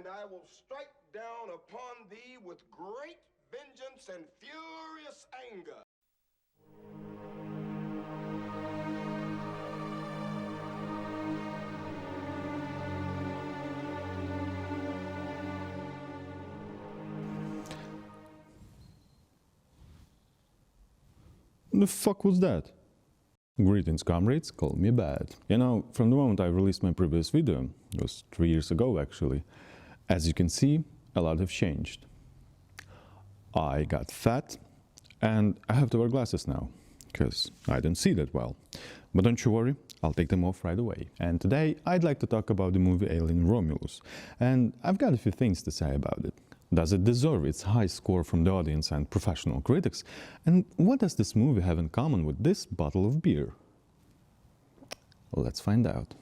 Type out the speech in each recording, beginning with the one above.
and I will strike down upon thee with great vengeance and furious anger. The fuck was that? Greetings comrades, call me Bad. You know, from the moment I released my previous video, it was 3 years ago actually, as you can see, a lot have changed. I got fat and I have to wear glasses now, because I don't see that well. But don't you worry, I'll take them off right away. And today I'd like to talk about the movie Alien Romulus, and I've got a few things to say about it. Does it deserve its high score from the audience and professional critics? And what does this movie have in common with this bottle of beer? Let's find out.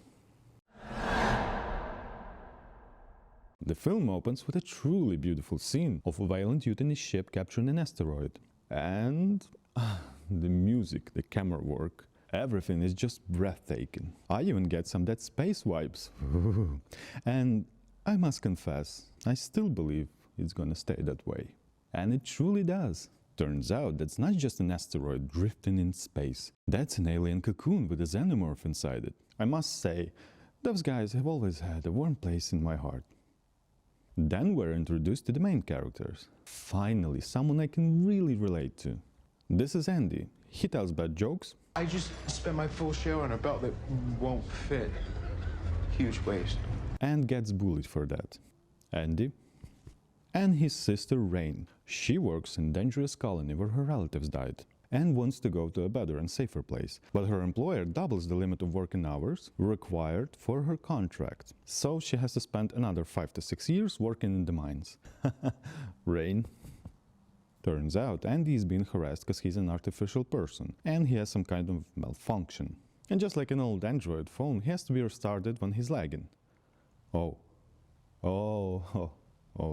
The film opens with a truly beautiful scene of a violent Yutani ship capturing an asteroid. And the music, the camera work, everything is just breathtaking. I even get some Dead Space vibes. And I must confess, I still believe it's gonna stay that way. And it truly does. Turns out that's not just an asteroid drifting in space. That's an alien cocoon with a xenomorph inside it. I must say, those guys have always had a warm place in my heart. Then we're introduced to the main characters. Finally, someone I can really relate to. This is Andy. He tells bad jokes. I just spent my full share on a belt that won't fit. Huge waste. And gets bullied for that. Andy. And his sister Rain. She works in a dangerous colony where her relatives died and wants to go to a better and safer place. But her employer doubles the limit of working hours required for her contract. So she has to spend another 5 to 6 years working in the mines. Rain. Turns out Andy is being harassed because he's an artificial person and he has some kind of malfunction. And just like an old Android phone, he has to be restarted when he's lagging. Oh,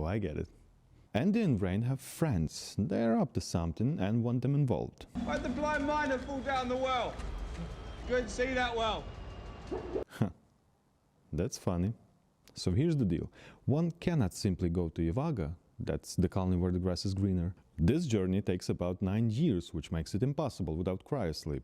I get it. Andy and Rain have friends. They're up to something and want them involved. Why'd the blind miner fall down the well? Couldn't see that well. That's funny. So here's the deal. One cannot simply go to Ivaga. That's the colony where the grass is greener. This journey takes about 9 years, which makes it impossible without cryosleep.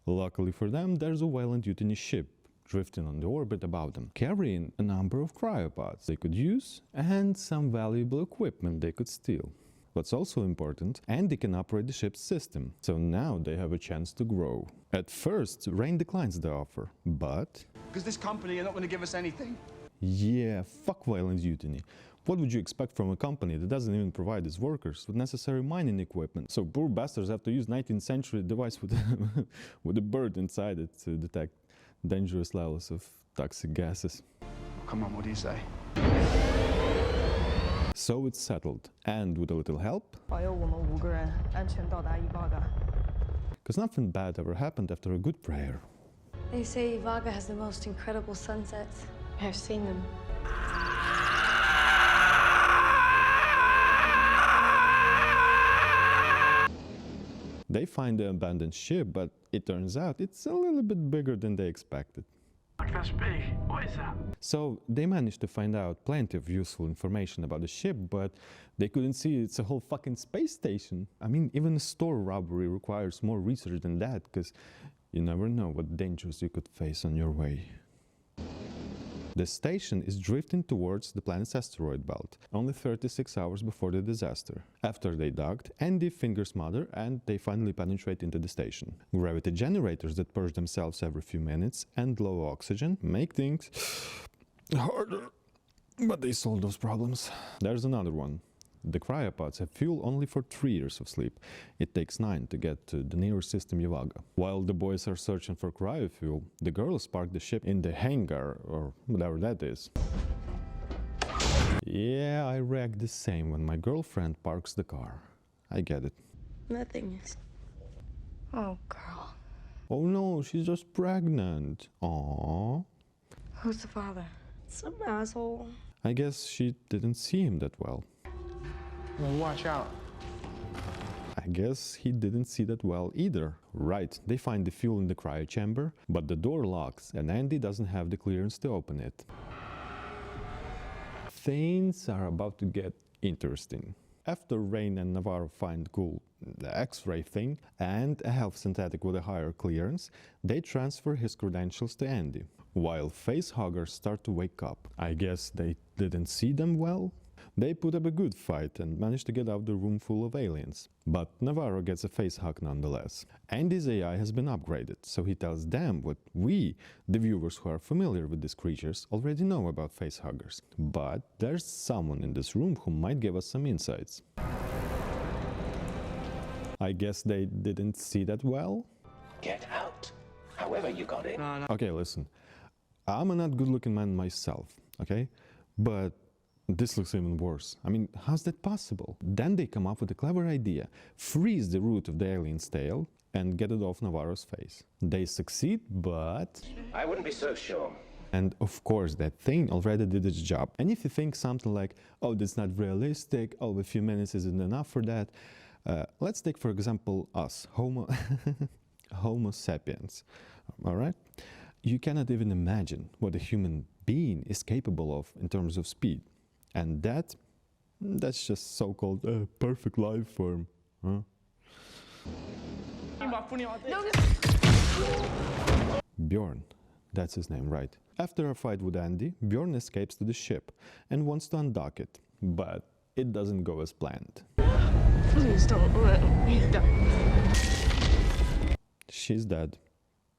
Luckily for them, there's a violent Yutani ship drifting on the orbit about them, carrying a number of cryopods they could use and some valuable equipment they could steal. What's also important, Andy can operate the ship's system, so now they have a chance to grow. At first, Rain declines the offer, but... Because this company are not going to give us anything. Yeah, fuck violent Yutani. What would you expect from a company that doesn't even provide its workers with necessary mining equipment? So poor bastards have to use 19th century device with, with a bird inside it to detect dangerous levels of toxic gases. Come on, what do you say? So it's settled, and with a little help, because nothing bad ever happened after a good prayer. They say Ivaga has the most incredible sunsets. I've seen them. They find the abandoned ship, but it turns out it's a little bit bigger than they expected. Like that's big. What is that? So they managed to find out plenty of useful information about the ship, but they couldn't see it's a whole fucking space station. I mean, even a store robbery requires more research than that, because you never know what dangers you could face on your way. The station is drifting towards the planet's asteroid belt, only 36 hours before the disaster. After they docked, Andy fingers Mother and they finally penetrate into the station. Gravity generators that purge themselves every few minutes and low oxygen make things harder, but they solve those problems. There's another one. The cryopods have fuel only for 3 years of sleep. It takes 9 to get to the nearest system Ivaga. While the boys are searching for cryofuel, the girls park the ship in the hangar, or whatever that is. Yeah, I react the same when my girlfriend parks the car. I get it. Nothing is. Oh, girl. Oh no, she's just pregnant. Aww. Who's the father? Some asshole. I guess she didn't see him that well. Well, watch out. I guess he didn't see that well either. Right, they find the fuel in the cryo chamber, but the door locks and Andy doesn't have the clearance to open it. things are about to get interesting. After Rain and Navarro find cool the X-ray thing and a health synthetic with a higher clearance, they transfer his credentials to Andy, while facehuggers start to wake up. I guess they didn't see them well? They put up a good fight and managed to get out the room full of aliens. But Navarro gets a facehug nonetheless. Andy's AI has been upgraded, so he tells them what we, the viewers who are familiar with these creatures, already know about facehuggers. But there's someone in this room who might give us some insights. I guess they didn't see that well? Get out. However you got in. Okay, listen. I'm a not good-looking man myself, okay? But this looks even worse. I mean, how's that possible? Then they come up with a clever idea. Freeze the root of the alien's tail and get it off Navarro's face. They succeed, but... I wouldn't be so sure. And of course, that thing already did its job. And if you think something like, oh, that's not realistic, oh, a few minutes isn't enough for that, let's take, for example, us, Homo sapiens, all right? You cannot even imagine what a human being is capable of in terms of speed. And that's just so-called perfect life form, huh? Bjorn, that's his name, right? After a fight with Andy, Bjorn escapes to the ship and wants to undock it, but it doesn't go as planned. Please don't let me die. She's dead.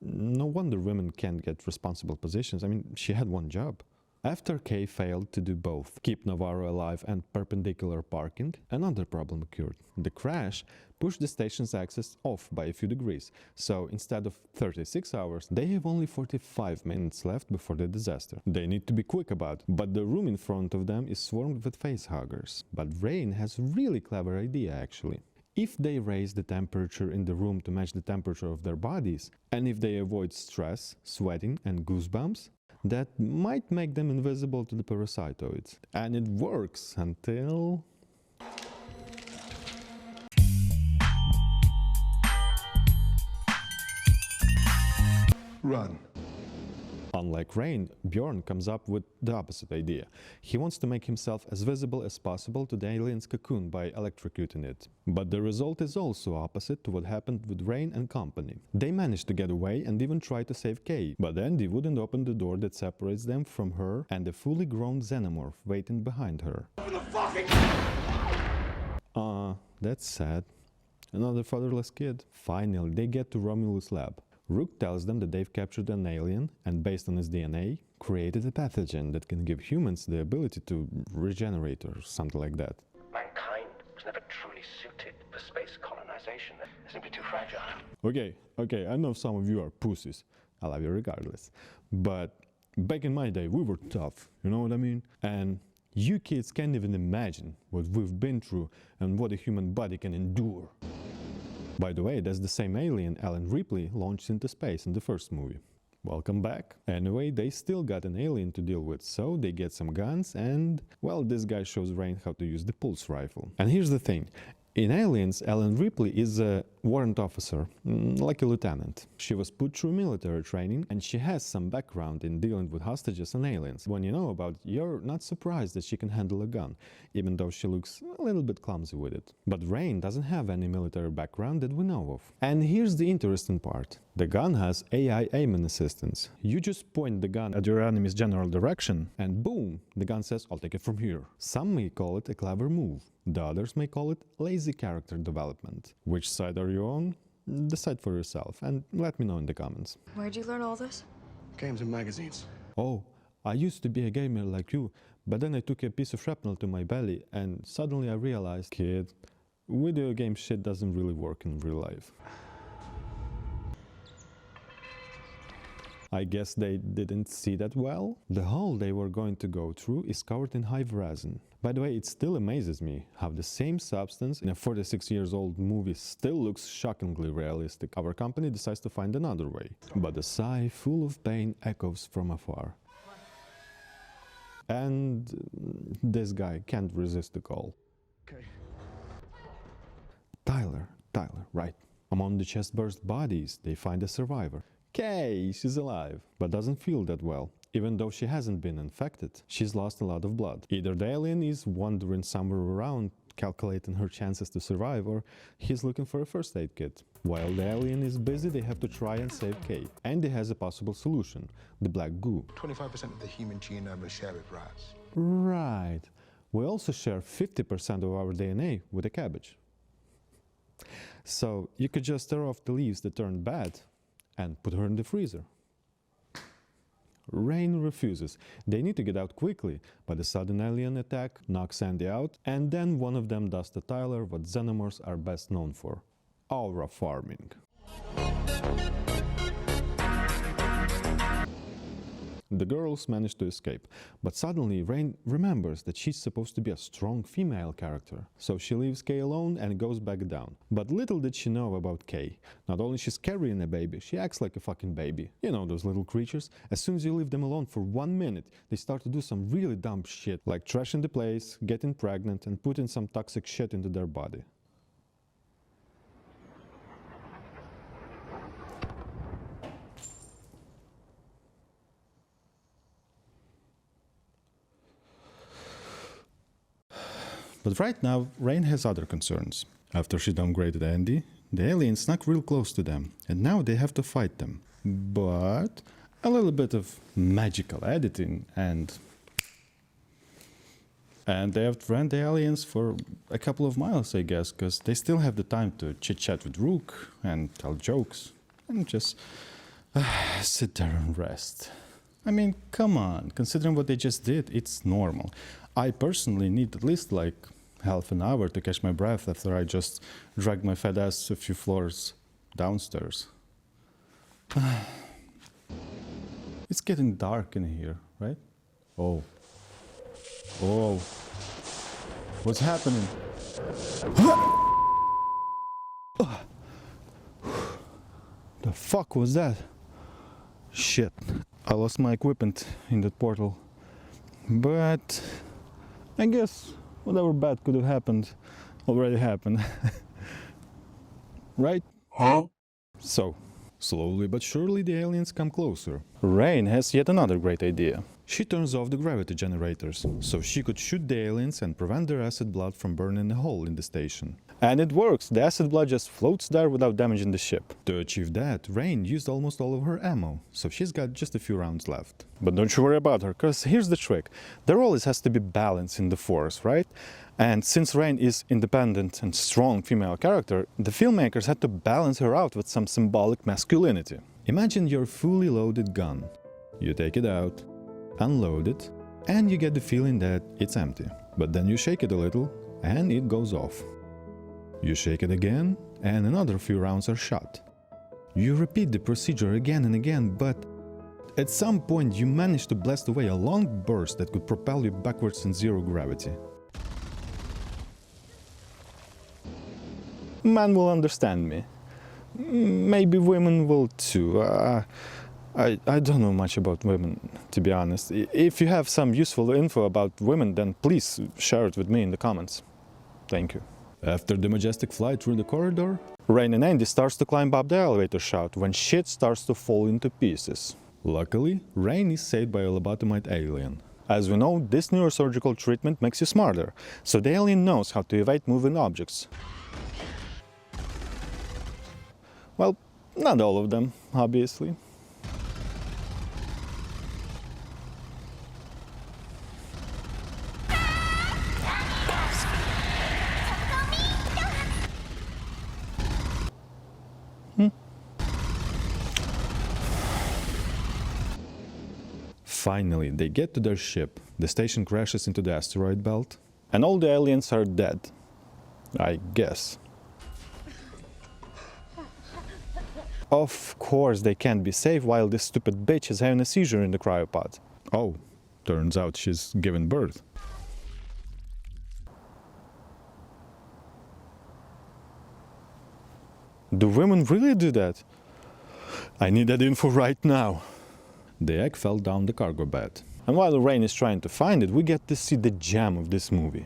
No wonder women can't get responsible positions. I mean, she had one job. After Kay failed to do both, keep Navarro alive and perpendicular parking, another problem occurred. The crash pushed the station's axis off by a few degrees, so instead of 36 hours, they have only 45 minutes left before the disaster. They need to be quick about it, but the room in front of them is swarmed with facehuggers. But Rain has a really clever idea, actually. If they raise the temperature in the room to match the temperature of their bodies, and if they avoid stress, sweating and goosebumps, that might make them invisible to the parasitoids. And it works until... Run. Unlike Rain, Bjorn comes up with the opposite idea. He wants to make himself as visible as possible to the alien's cocoon by electrocuting it. But the result is also opposite to what happened with Rain and company. They managed to get away and even try to save Kay, but Andy wouldn't open the door that separates them from her and a fully grown xenomorph waiting behind her. That's sad. Another fatherless kid. Finally, they get to Romulus' lab. Rook tells them that they've captured an alien and, based on his DNA, created a pathogen that can give humans the ability to regenerate or something like that. Mankind was never truly suited for space colonization. They're simply too fragile. Okay, I know some of you are pussies. I love you regardless. But back in my day, we were tough, you know what I mean? And you kids can't even imagine what we've been through and what a human body can endure. By the way, that's the same alien Ellen Ripley launched into space in the first movie. Welcome back. Anyway, they still got an alien to deal with, so they get some guns and, well, this guy shows Rain how to use the pulse rifle. And here's the thing. In Aliens, Ellen Ripley is a warrant officer, like a lieutenant. She was put through military training and she has some background in dealing with hostages and aliens. When you know about it, you're not surprised that she can handle a gun, even though she looks a little bit clumsy with it. But Rain doesn't have any military background that we know of. And here's the interesting part. The gun has AI aiming assistance. You just point the gun at your enemy's general direction and boom, the gun says, I'll take it from here. Some may call it a clever move. The others may call it lazy character development. Which side are you on? Decide for yourself and let me know in the comments. Where'd you learn all this? Games and magazines. Oh, I used to be a gamer like you, but then I took a piece of shrapnel to my belly and suddenly I realized, kid, video game shit doesn't really work in real life. I guess they didn't see that well. The hole they were going to go through is covered in hive resin. By the way, it still amazes me how the same substance in a 46-year-old movie still looks shockingly realistic. Our company decides to find another way. But a sigh full of pain echoes from afar. And this guy can't resist the call. Okay. Tyler, right. Among the chest-burst bodies, they find a survivor. Kay, she's alive, but doesn't feel that well. even though she hasn't been infected. She's lost a lot of blood. Either the alien is wandering somewhere around, calculating her chances to survive, or he's looking for a first aid kit. While the alien is busy, they have to try and save Kay. Andy has a possible solution, the black goo. 25% of the human genome is shared with rats. Right. We also share 50% of our DNA with a cabbage. So you could just tear off the leaves that turned bad and put her in the freezer. Rain refuses. They need to get out quickly, but a sudden alien attack knocks Andy out, and then one of them does to Tyler what Xenomorphs are best known for: aura farming. The girls manage to escape, but suddenly Rain remembers that she's supposed to be a strong female character. So she leaves Kay alone and goes back down. But little did she know about Kay. Not only she's carrying a baby, she acts like a fucking baby. You know those little creatures? As soon as you leave them alone for 1 minute, they start to do some really dumb shit, like trashing the place, getting pregnant, and putting some toxic shit into their body. But right now, Rain has other concerns. After she downgraded Andy, the aliens snuck real close to them, and now they have to fight them. But a little bit of magical editing and they have ran the aliens for a couple of miles, I guess, because they still have the time to chit-chat with Rook and tell jokes and just sit there and rest. I mean, come on, considering what they just did, it's normal. I personally need at least like half an hour to catch my breath after I just dragged my fat ass a few floors downstairs. It's getting dark in here, right? Oh. Oh. What's happening? The fuck was that? Shit. I lost my equipment in that portal. But I guess whatever bad could have happened already happened. Right? Huh? So, slowly but surely the aliens come closer. Rain has yet another great idea. She turns off the gravity generators, so she could shoot the aliens and prevent their acid blood from burning a hole in the station. And it works, the acid blood just floats there without damaging the ship. To achieve that, Rain used almost all of her ammo, so she's got just a few rounds left. But don't you worry about her, cause here's the trick. There always has to be balance in the force, right? And since Rain is independent and strong female character, the filmmakers had to balance her out with some symbolic masculinity. Imagine your fully loaded gun. You take it out, unload it, and you get the feeling that it's empty. But then you shake it a little, and it goes off. You shake it again, and another few rounds are shot. You repeat the procedure again and again, but at some point you manage to blast away a long burst that could propel you backwards in zero gravity. Man will understand me. Maybe women will too. I don't know much about women, to be honest. If you have some useful info about women, then please share it with me in the comments. Thank you. After the majestic flight through the corridor, Rain and Andy starts to climb up the elevator shaft when shit starts to fall into pieces. Luckily, Rain is saved by a lobotomite alien. As we know, this neurosurgical treatment makes you smarter, so the alien knows how to evade moving objects. Well, not all of them, obviously. Finally, they get to their ship. The station crashes into the asteroid belt, and all the aliens are dead. I guess. Of course they can't be saved while this stupid bitch is having a seizure in the cryopod. Oh, turns out she's given birth. Do women really do that? I need that info right now. The egg fell down the cargo bed. And while Rain is trying to find it, we get to see the gem of this movie.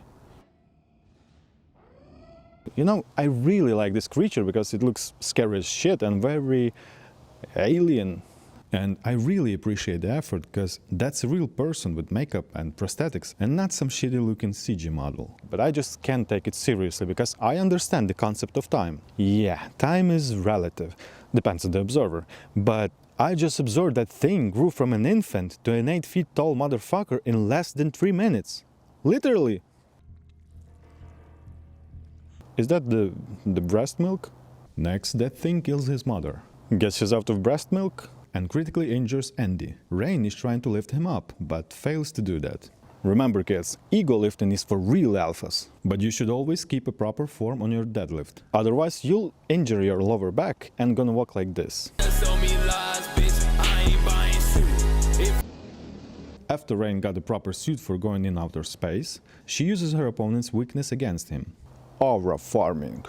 You know, I really like this creature because it looks scary as shit and very alien. And I really appreciate the effort, because that's a real person with makeup and prosthetics and not some shitty looking CG model. But I just can't take it seriously, because I understand the concept of time. Yeah, time is relative, depends on the observer, but I just observed that thing grew from an infant to an 8 feet tall motherfucker in less than 3 minutes. Literally. Is that the breast milk? Next, that thing kills his mother. Guess she's out of breast milk? And critically injures Andy. Rain is trying to lift him up, but fails to do that. Remember kids, ego lifting is for real alphas. But you should always keep a proper form on your deadlift. Otherwise you'll injure your lower back and gonna walk like this. After Rain got a proper suit for going in outer space, she uses her opponent's weakness against him. Aura farming.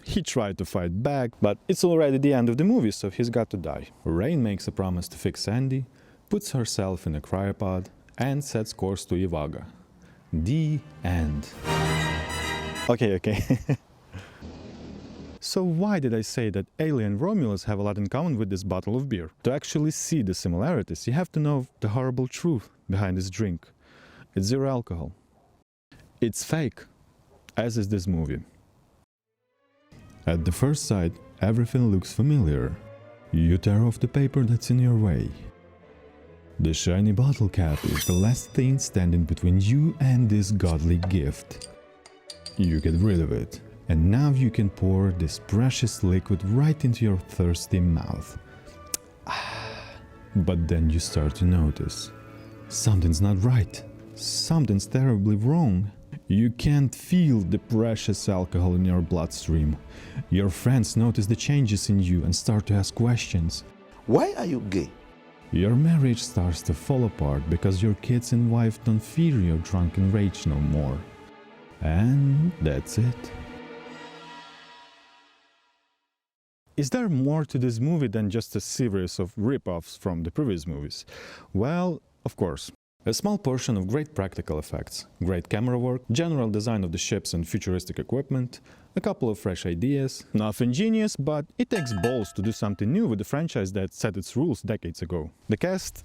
He tried to fight back, but it's already the end of the movie, so he's got to die. Rain makes a promise to fix Andy, puts herself in a cryopod, and sets course to Ivaga. The end. Okay. So why did I say that Alien and Romulus have a lot in common with this bottle of beer? To actually see the similarities, you have to know the horrible truth behind this drink. It's zero alcohol. It's fake, as is this movie. At the first sight, everything looks familiar. You tear off the paper that's in your way. The shiny bottle cap is the last thing standing between you and this godly gift. You get rid of it, and now you can pour this precious liquid right into your thirsty mouth. But then you start to notice something's not right. Something's terribly wrong. You can't feel the precious alcohol in your bloodstream. Your friends notice the changes in you and start to ask questions. Why are you gay? Your marriage starts to fall apart because your kids and wife don't fear your drunken rage no more. And that's it. Is there more to this movie than just a series of rip-offs from the previous movies? Well, of course. A small portion of great practical effects, great camera work, general design of the ships and futuristic equipment, a couple of fresh ideas, nothing genius, but it takes balls to do something new with a franchise that set its rules decades ago. The cast?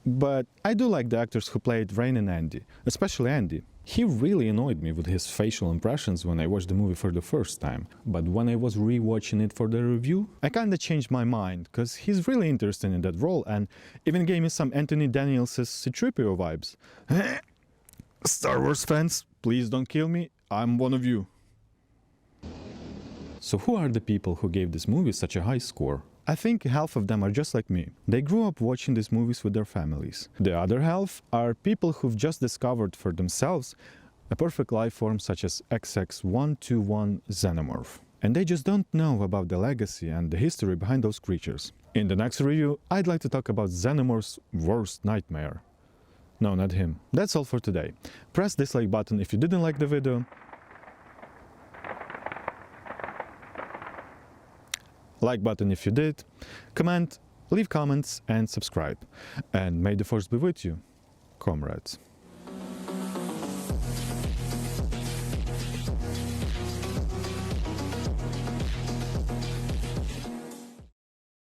But I do like the actors who played Rain and Andy, especially Andy. He really annoyed me with his facial impressions when I watched the movie for the first time, but when I was re-watching it for the review, I kinda changed my mind, cause he's really interesting in that role and even gave me some Anthony Daniels' C-3PO vibes. Star Wars fans, please don't kill me, I'm one of you. So who are the people who gave this movie such a high score? I think half of them are just like me. They grew up watching these movies with their families. The other half are people who've just discovered for themselves a perfect life form such as XX121 Xenomorph. And they just don't know about the legacy and the history behind those creatures. In the next review, I'd like to talk about Xenomorph's worst nightmare. No, not him. That's all for today. Press this like button if you didn't like the video. Like button if you did, comment, leave comments and subscribe. And may the force be with you, comrades.